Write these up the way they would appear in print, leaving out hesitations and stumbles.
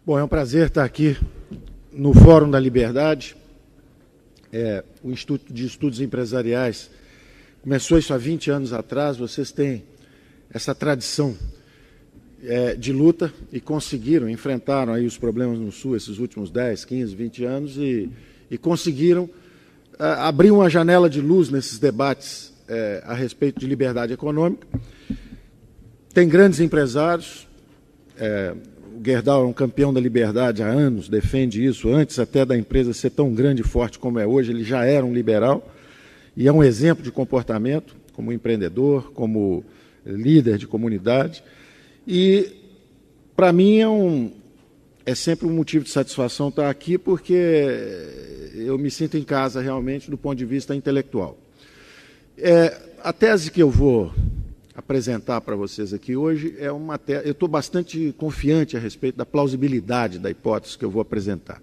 Bom, é um prazer estar aqui no Fórum da Liberdade. O Instituto de Estudos Empresariais começou isso há 20 anos atrás. Vocês têm essa tradição de luta e enfrentaram aí os problemas no Sul esses últimos 10, 15, 20 anos e conseguiram abrir uma janela de luz nesses debates a respeito de liberdade econômica. Tem grandes empresários. O Gerdau é um campeão da liberdade há anos, defende isso, antes até da empresa ser tão grande e forte como é hoje, ele já era um liberal, e é um exemplo de comportamento, como empreendedor, como líder de comunidade, e para mim é sempre um motivo de satisfação estar aqui, porque eu me sinto em casa realmente do ponto de vista intelectual. A tese que eu vou apresentar para vocês aqui hoje é uma tese. Eu estou bastante confiante a respeito da plausibilidade da hipótese que eu vou apresentar.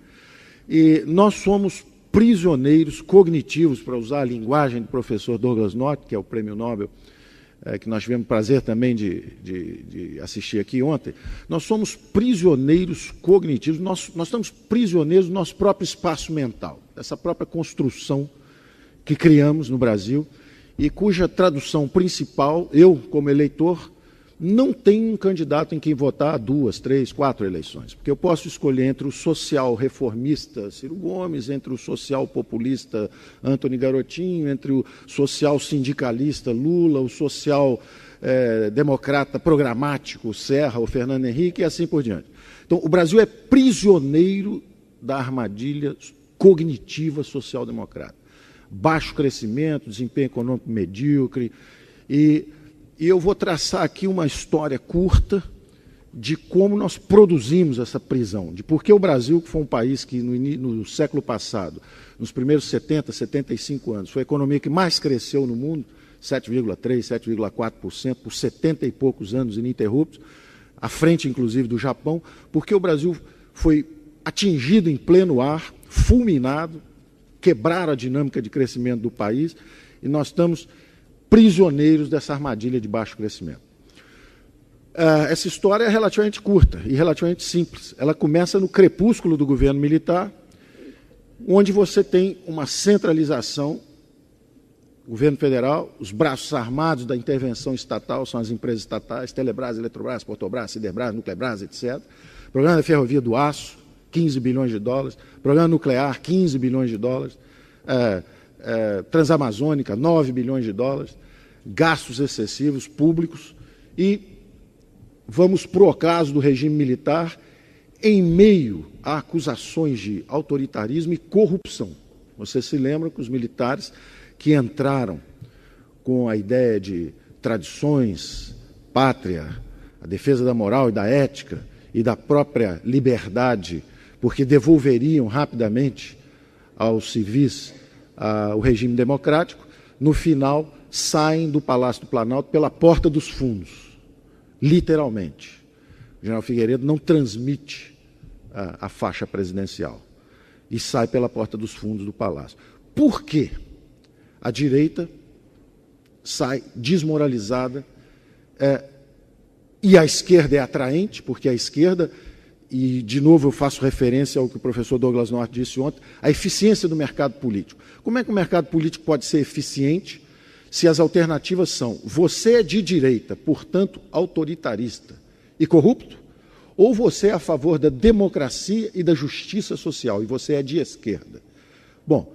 E nós somos prisioneiros cognitivos, para usar a linguagem do professor Douglas North, que é o prêmio Nobel, que nós tivemos o prazer também de assistir aqui ontem. Nós somos prisioneiros cognitivos, nós estamos prisioneiros do nosso próprio espaço mental, dessa própria construção que criamos no Brasil, e cuja tradução principal, eu, como eleitor, não tenho um candidato em quem votar 2, 3, 4 eleições, porque eu posso escolher entre o social reformista Ciro Gomes, entre o social populista Antony Garotinho, entre o social sindicalista Lula, o social democrata programático Serra ou Fernando Henrique, e assim por diante. Então, o Brasil é prisioneiro da armadilha cognitiva social-democrata. Baixo crescimento, desempenho econômico medíocre, e eu vou traçar aqui uma história curta de como nós produzimos essa prisão, de por que o Brasil, que foi um país que no século passado, nos primeiros 70, 75 anos, foi a economia que mais cresceu no mundo, 7,3%, 7,4%, por 70 e poucos anos ininterruptos, à frente, inclusive, do Japão, porque o Brasil foi atingido em pleno ar, fulminado, quebraram a dinâmica de crescimento do país, e nós estamos prisioneiros dessa armadilha de baixo crescimento. Essa história é relativamente curta e relativamente simples. Ela começa no crepúsculo do governo militar, onde você tem uma centralização, governo federal, os braços armados da intervenção estatal são as empresas estatais, Telebrás, Eletrobras, Portobras, Siderbras, Nuclebras, etc. Programa da Ferrovia do Aço, 15 bilhões de dólares, programa nuclear, 15 bilhões de dólares, Transamazônica, 9 bilhões de dólares, gastos excessivos públicos, e vamos para o ocaso do regime militar em meio a acusações de autoritarismo e corrupção. Vocês se lembram que os militares que entraram com a ideia de tradições, pátria, a defesa da moral e da ética e da própria liberdade, porque devolveriam rapidamente aos civis o regime democrático, no final saem do Palácio do Planalto pela porta dos fundos, literalmente. O general Figueiredo não transmite a faixa presidencial e sai pela porta dos fundos do Palácio. Por quê? A direita sai desmoralizada e a esquerda é atraente, porque a esquerda, e de novo eu faço referência ao que o professor Douglas North disse ontem, a eficiência do mercado político. Como é que o mercado político pode ser eficiente se as alternativas são: você é de direita, portanto autoritarista e corrupto, ou você é a favor da democracia e da justiça social, e você é de esquerda? Bom,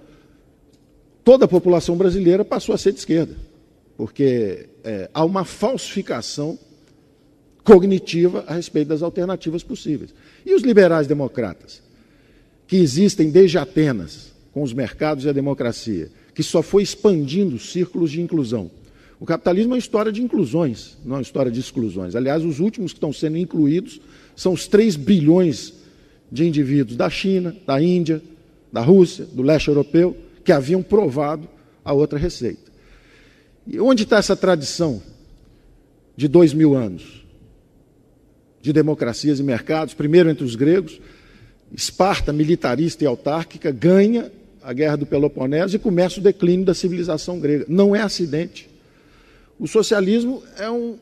toda a população brasileira passou a ser de esquerda, porque há uma falsificação cognitiva a respeito das alternativas possíveis. E os liberais democratas, que existem desde Atenas, com os mercados e a democracia, que só foi expandindo os círculos de inclusão. O capitalismo é uma história de inclusões, não é uma história de exclusões. Aliás, os últimos que estão sendo incluídos são os 3 bilhões de indivíduos da China, da Índia, da Rússia, do leste europeu, que haviam provado a outra receita. E onde está essa tradição de 2000 anos? De democracias e mercados, primeiro entre os gregos. Esparta, militarista e autárquica, ganha a Guerra do Peloponeso e começa o declínio da civilização grega. Não é acidente. O socialismo é um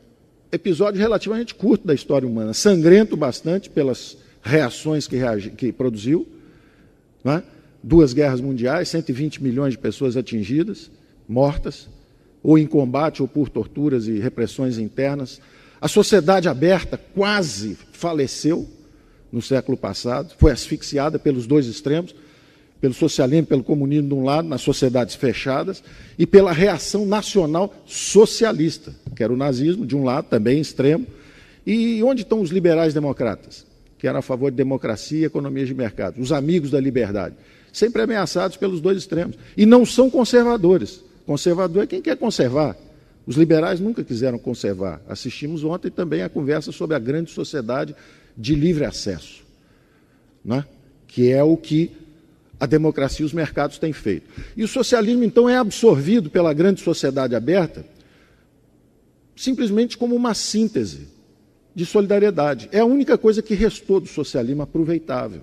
episódio relativamente curto da história humana, sangrento bastante pelas reações que produziu, não é? 2 guerras mundiais, 120 milhões de pessoas atingidas, mortas, ou em combate, ou por torturas e repressões internas. A sociedade aberta quase faleceu no século passado, foi asfixiada pelos 2 extremos, pelo socialismo e pelo comunismo de um lado, nas sociedades fechadas, e pela reação nacional socialista, que era o nazismo, de um lado, também extremo. E onde estão os liberais democratas, que eram a favor de democracia e economia de mercado, os amigos da liberdade, sempre ameaçados pelos 2 extremos. E não são conservadores. Conservador é quem quer conservar. Os liberais nunca quiseram conservar. Assistimos ontem também a conversa sobre a grande sociedade de livre acesso, né? Que é o que a democracia e os mercados têm feito. E o socialismo, então, é absorvido pela grande sociedade aberta simplesmente como uma síntese de solidariedade. É a única coisa que restou do socialismo aproveitável,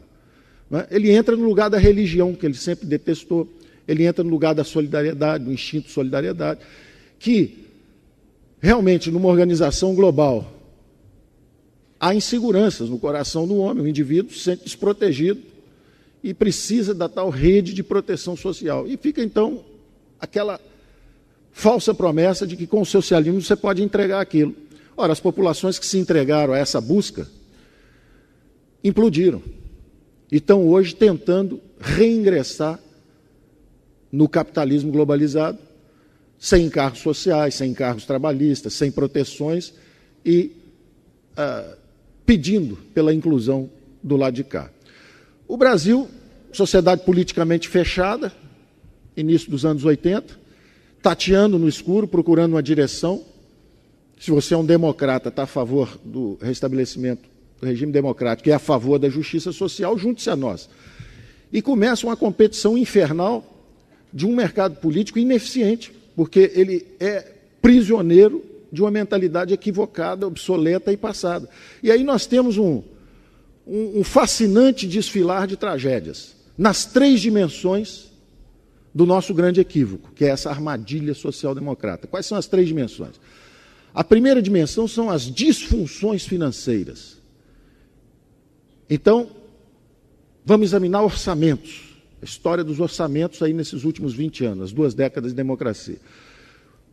né? Ele entra no lugar da religião, que ele sempre detestou, ele entra no lugar da solidariedade, do instinto de solidariedade, que realmente, numa organização global, há inseguranças no coração do homem, o indivíduo se sente desprotegido e precisa da tal rede de proteção social. E fica, então, aquela falsa promessa de que com o socialismo você pode entregar aquilo. Ora, as populações que se entregaram a essa busca implodiram e estão hoje tentando reingressar no capitalismo globalizado, sem encargos sociais, sem encargos trabalhistas, sem proteções e pedindo pela inclusão do lado de cá. O Brasil, sociedade politicamente fechada, início dos anos 80, tateando no escuro, procurando uma direção. Se você é um democrata, está a favor do restabelecimento do regime democrático e é a favor da justiça social, junte-se a nós. E começa uma competição infernal de um mercado político ineficiente, porque ele é prisioneiro de uma mentalidade equivocada, obsoleta e passada. E aí nós temos um fascinante desfilar de tragédias, nas 3 dimensões do nosso grande equívoco, que é essa armadilha social-democrata. Quais são as 3 dimensões? A primeira dimensão são as disfunções financeiras. Então, vamos examinar orçamentos, a história dos orçamentos aí nesses últimos 20 anos, as 2 décadas de democracia.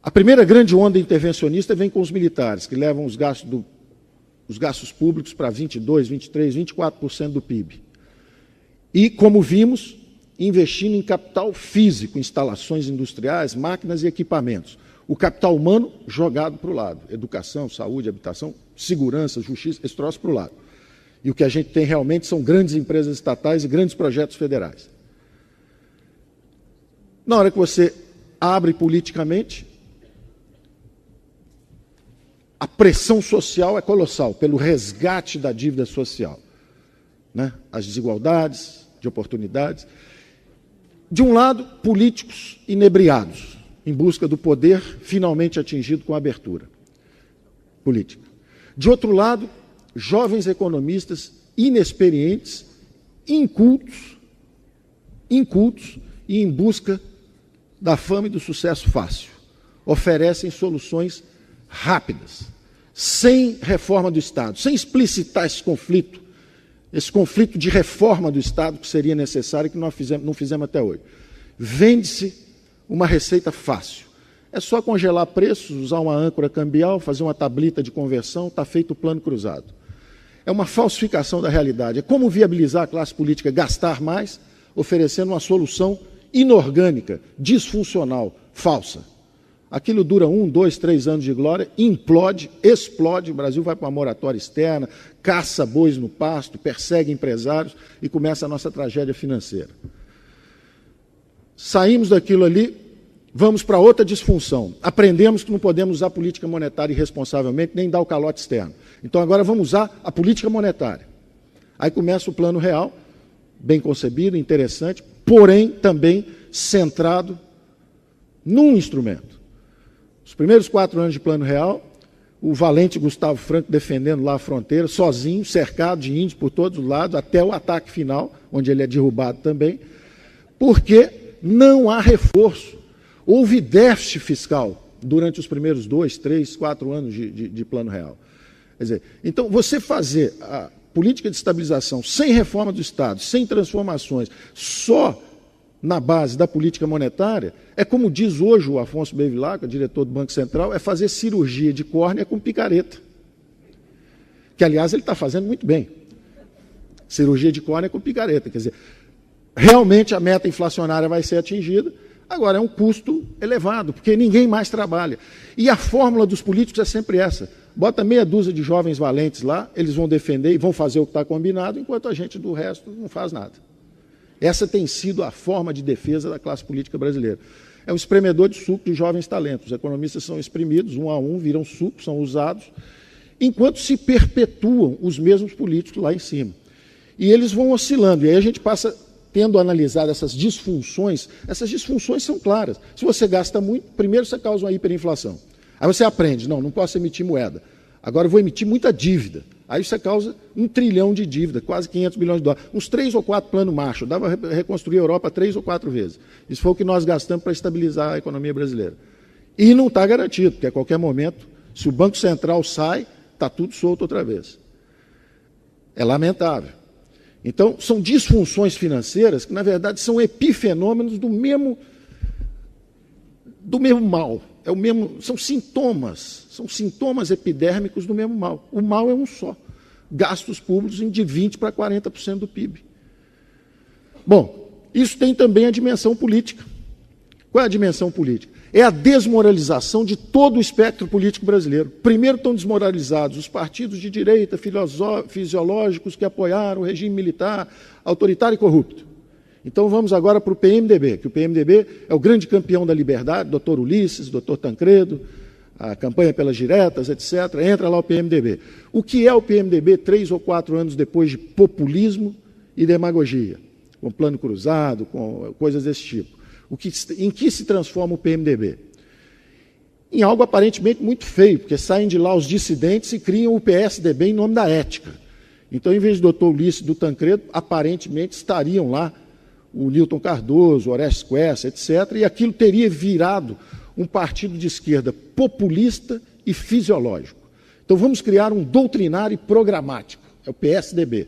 A primeira grande onda intervencionista vem com os militares, que levam os gastos públicos para 22%, 23%, 24% do PIB. E, como vimos, investindo em capital físico, instalações industriais, máquinas e equipamentos. O capital humano jogado para o lado. Educação, saúde, habitação, segurança, justiça, esse troço para o lado. E o que a gente tem realmente são grandes empresas estatais e grandes projetos federais. Na hora que você abre politicamente, a pressão social é colossal pelo resgate da dívida social, né? As desigualdades de oportunidades. De um lado, políticos inebriados, em busca do poder finalmente atingido com a abertura política. De outro lado, jovens economistas inexperientes, incultos e em busca da fama e do sucesso fácil. Oferecem soluções rápidas, sem reforma do Estado, sem explicitar esse conflito de reforma do Estado que seria necessário e que nós não fizemos até hoje. Vende-se uma receita fácil. É só congelar preços, usar uma âncora cambial, fazer uma tablita de conversão, está feito o plano cruzado. É uma falsificação da realidade. É como viabilizar a classe política gastar mais, oferecendo uma solução inorgânica, disfuncional, falsa. Aquilo dura 1, 2, 3 anos de glória, implode, explode, o Brasil vai para uma moratória externa, caça bois no pasto, persegue empresários e começa a nossa tragédia financeira. Saímos daquilo ali, vamos para outra disfunção. Aprendemos que não podemos usar política monetária irresponsavelmente, nem dar o calote externo. Então agora vamos usar a política monetária. Aí começa o plano real, bem concebido, interessante, porém também centrado num instrumento. Os primeiros 4 anos de plano real, o valente Gustavo Franco defendendo lá a fronteira, sozinho, cercado de índios por todos os lados, até o ataque final, onde ele é derrubado também, porque não há reforço. Houve déficit fiscal durante os primeiros 2, 3, 4 anos de plano real. Quer dizer, então, você fazer política de estabilização sem reforma do Estado, sem transformações, só na base da política monetária, é como diz hoje o Afonso Bevilacqua, diretor do Banco Central, é fazer cirurgia de córnea com picareta. Que, aliás, ele está fazendo muito bem. Cirurgia de córnea com picareta. Quer dizer, realmente a meta inflacionária vai ser atingida, agora é um custo elevado, porque ninguém mais trabalha. E a fórmula dos políticos é sempre essa. Bota meia dúzia de jovens valentes lá, eles vão defender e vão fazer o que está combinado, enquanto a gente do resto não faz nada. Essa tem sido a forma de defesa da classe política brasileira. É um espremedor de suco de jovens talentos. Os economistas são exprimidos, um a um, viram suco, são usados, enquanto se perpetuam os mesmos políticos lá em cima. E eles vão oscilando. E aí a gente passa tendo analisado essas disfunções são claras. Se você gasta muito, primeiro você causa uma hiperinflação. Aí você aprende, não posso emitir moeda. Agora eu vou emitir muita dívida. Aí você causa 1 trilhão de dívida, quase 500 bilhões de dólares. Uns 3 ou 4 planos Marshall. Dava para reconstruir a Europa 3 ou 4 vezes. Isso foi o que nós gastamos para estabilizar a economia brasileira. E não está garantido, porque a qualquer momento, se o Banco Central sai, está tudo solto outra vez. É lamentável. Então, são disfunções financeiras que, na verdade, são epifenômenos do mesmo mal. São sintomas epidérmicos do mesmo mal. O mal é um só. Gastos públicos de 20% para 40% do PIB. Bom, isso tem também a dimensão política. Qual é a dimensão política? É a desmoralização de todo o espectro político brasileiro. Primeiro estão desmoralizados os partidos de direita fisiológicos que apoiaram o regime militar, autoritário e corrupto. Então vamos agora para o PMDB, que o PMDB é o grande campeão da liberdade, doutor Ulisses, doutor Tancredo, a campanha pelas diretas, etc. Entra lá o PMDB. O que é o PMDB 3 ou 4 anos depois de populismo e demagogia? Com plano cruzado, com coisas desse tipo. Em que se transforma o PMDB? Em algo aparentemente muito feio, porque saem de lá os dissidentes e criam o PSDB em nome da ética. Então, em vez de doutor Ulisses e do Tancredo, aparentemente estariam lá o Newton Cardoso, o Orestes Quercia, etc., e aquilo teria virado um partido de esquerda populista e fisiológico. Então, vamos criar um doutrinário e programático, é o PSDB.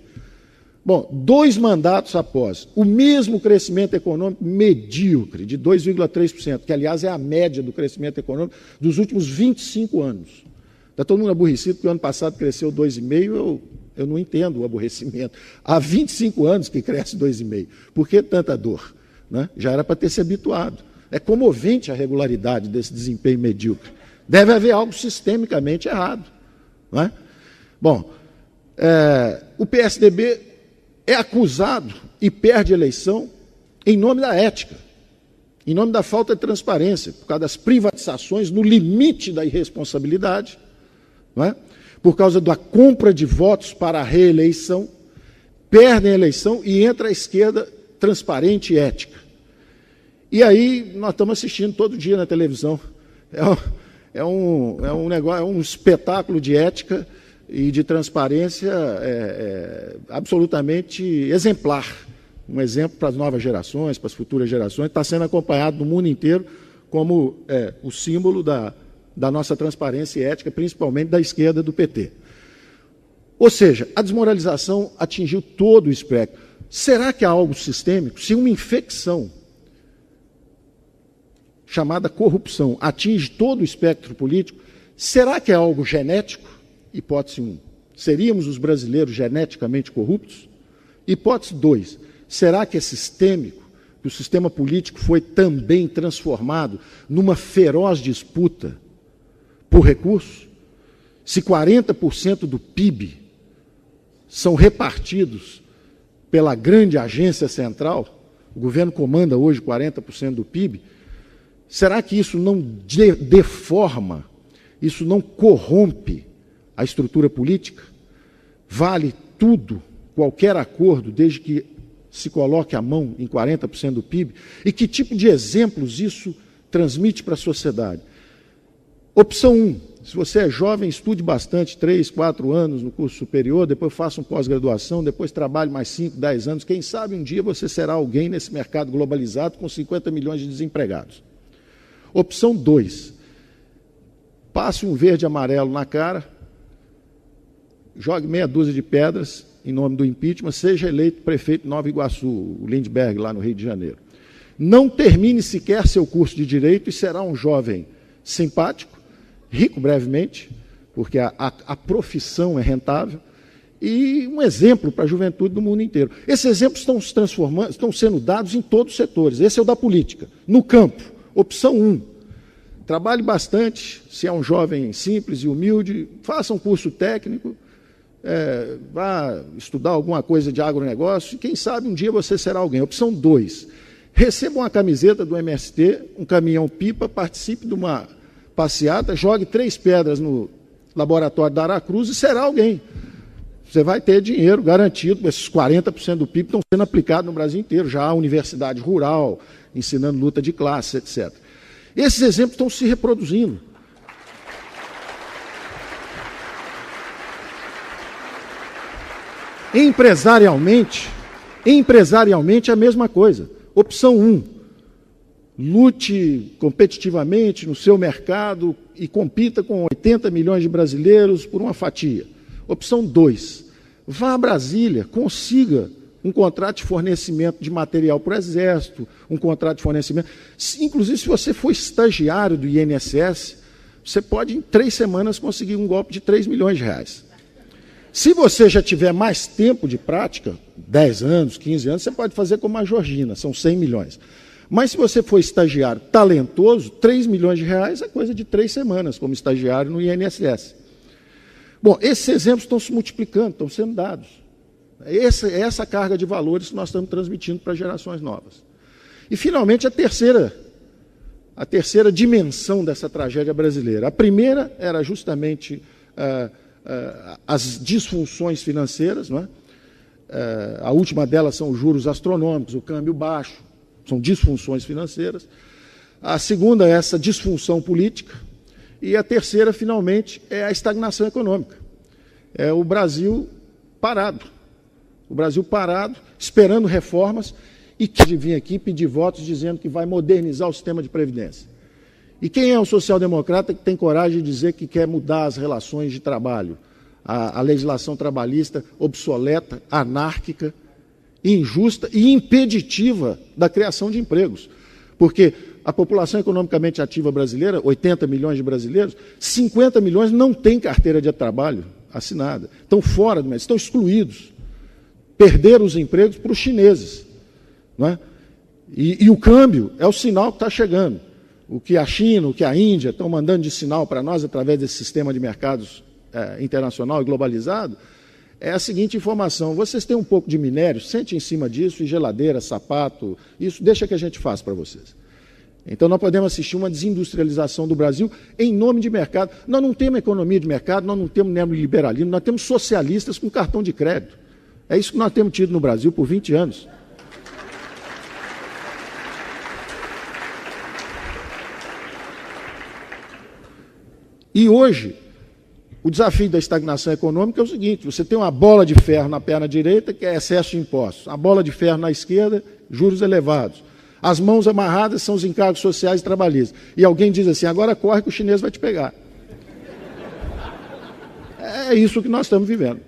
Bom, 2 mandatos após, o mesmo crescimento econômico medíocre, de 2,3%, que, aliás, é a média do crescimento econômico dos últimos 25 anos. Está todo mundo aborrecido, porque o ano passado cresceu 2,5%, eu não entendo o aborrecimento. Há 25 anos que cresce 2,5%. Por que tanta dor? Né? Já era para ter se habituado. É comovente a regularidade desse desempenho medíocre. Deve haver algo sistemicamente errado. Não é? Bom, o PSDB é acusado e perde a eleição em nome da ética, em nome da falta de transparência, por causa das privatizações no limite da irresponsabilidade, não é? Por causa da compra de votos para a reeleição, perdem a eleição e entra a esquerda transparente e ética. E aí nós estamos assistindo todo dia na televisão. É um negócio, é um espetáculo de ética e de transparência absolutamente exemplar. Um exemplo para as novas gerações, para as futuras gerações, está sendo acompanhado no mundo inteiro como o símbolo da nossa transparência e ética, principalmente da esquerda do PT. Ou seja, a desmoralização atingiu todo o espectro. Será que há algo sistêmico? Se uma infecção chamada corrupção atinge todo o espectro político, será que é algo genético? Hipótese 1. Seríamos os brasileiros geneticamente corruptos? Hipótese 2. Será que é sistêmico? Que o sistema político foi também transformado numa feroz disputa por recursos? Se 40% do PIB são repartidos pela grande agência central, o governo comanda hoje 40% do PIB, será que isso não deforma, isso não corrompe a estrutura política? Vale tudo, qualquer acordo, desde que se coloque a mão em 40% do PIB? E que tipo de exemplos isso transmite para a sociedade? Opção 1, se você é jovem, estude bastante, 3, 4 anos no curso superior, depois faça uma pós-graduação, depois trabalhe mais 5, 10 anos, quem sabe um dia você será alguém nesse mercado globalizado com 50 milhões de desempregados. Opção 2, passe um verde e amarelo na cara, jogue meia dúzia de pedras em nome do impeachment, seja eleito prefeito de Nova Iguaçu, o Lindbergh, lá no Rio de Janeiro. Não termine sequer seu curso de Direito e será um jovem simpático, rico brevemente, porque a profissão é rentável, e um exemplo para a juventude do mundo inteiro. Esses exemplos estão se transformando, estão sendo dados em todos os setores. Esse é o da política. No campo, opção 1. Trabalhe bastante, se é um jovem simples e humilde, faça um curso técnico, vá estudar alguma coisa de agronegócio, e quem sabe um dia você será alguém. Opção 2. Receba uma camiseta do MST, um caminhão-pipa, participe de uma passeata, jogue 3 pedras no laboratório da Aracruz e será alguém. Você vai ter dinheiro garantido, esses 40% do PIB estão sendo aplicados no Brasil inteiro, já há universidade rural, ensinando luta de classes, etc. Esses exemplos estão se reproduzindo. Empresarialmente é a mesma coisa. Opção 1, lute competitivamente no seu mercado e compita com 80 milhões de brasileiros por uma fatia. Opção 2, vá a Brasília, consiga um contrato de fornecimento de material para o Exército, um contrato de fornecimento. Inclusive, se você for estagiário do INSS, você pode, em 3 semanas, conseguir um golpe de 3 milhões de reais. Se você já tiver mais tempo de prática, 10 anos, 15 anos, você pode fazer como a Georgina, são 100 milhões. Mas se você for estagiário talentoso, 3 milhões de reais é coisa de 3 semanas, como estagiário no INSS. Bom, esses exemplos estão se multiplicando, estão sendo dados. Essa carga de valores que nós estamos transmitindo para gerações novas. E, finalmente, a terceira dimensão dessa tragédia brasileira. A primeira era justamente as disfunções financeiras, não é? A última delas são os juros astronômicos, o câmbio baixo, são disfunções financeiras. A segunda é essa disfunção política. E a terceira, finalmente, é a estagnação econômica. É o Brasil parado. O Brasil parado, esperando reformas, e que vir aqui pedir votos dizendo que vai modernizar o sistema de previdência. E quem é o social-democrata que tem coragem de dizer que quer mudar as relações de trabalho? A legislação trabalhista obsoleta, anárquica, injusta e impeditiva da criação de empregos. Porque a população economicamente ativa brasileira, 80 milhões de brasileiros, 50 milhões não têm carteira de trabalho assinada. Estão fora do mercado, estão excluídos. Perderam os empregos para os chineses. Não é? E o câmbio é o sinal que está chegando. O que a China, o que a Índia estão mandando de sinal para nós, através desse sistema de mercados internacional e globalizado, é a seguinte informação: vocês têm um pouco de minério, sente em cima disso, e geladeira, sapato, isso deixa que a gente faça para vocês. Então nós podemos assistir uma desindustrialização do Brasil em nome de mercado. Nós não temos economia de mercado, nós não temos neoliberalismo, nós temos socialistas com cartão de crédito. É isso que nós temos tido no Brasil por 20 anos. E hoje, o desafio da estagnação econômica é o seguinte: você tem uma bola de ferro na perna direita, que é excesso de impostos, a bola de ferro na esquerda, juros elevados. As mãos amarradas são os encargos sociais e trabalhistas. E alguém diz assim: agora corre que o chinês vai te pegar. É isso que nós estamos vivendo.